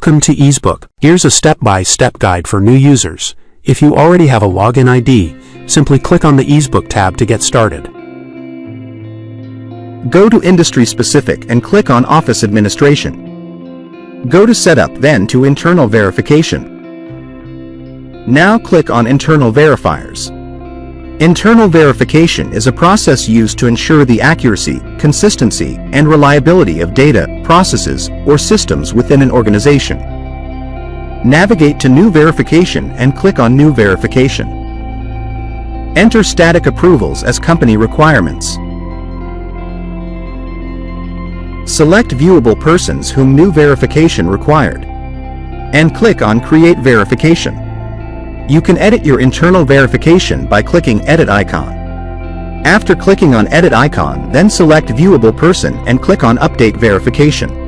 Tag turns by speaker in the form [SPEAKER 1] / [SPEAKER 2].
[SPEAKER 1] Welcome to EEZBOOK. Here's a step-by-step guide for new users. If you already have a login ID, simply click on the EEZBOOK tab to get started.
[SPEAKER 2] Go to Industry Specific and click on Office Administration. Go to Setup, then to Internal Verification. Now click on Internal Verifiers. Internal verification is a process used to ensure the accuracy, consistency, and reliability of data, processes, or systems within an organization. Navigate to New Verification and click on New Verification. Enter static approvals as company requirements. Select viewable persons whom new verification required, and click on Create Verification. You can edit your internal verification by clicking Edit icon. After clicking on Edit icon, then select Viewable Person and click on Update Verification.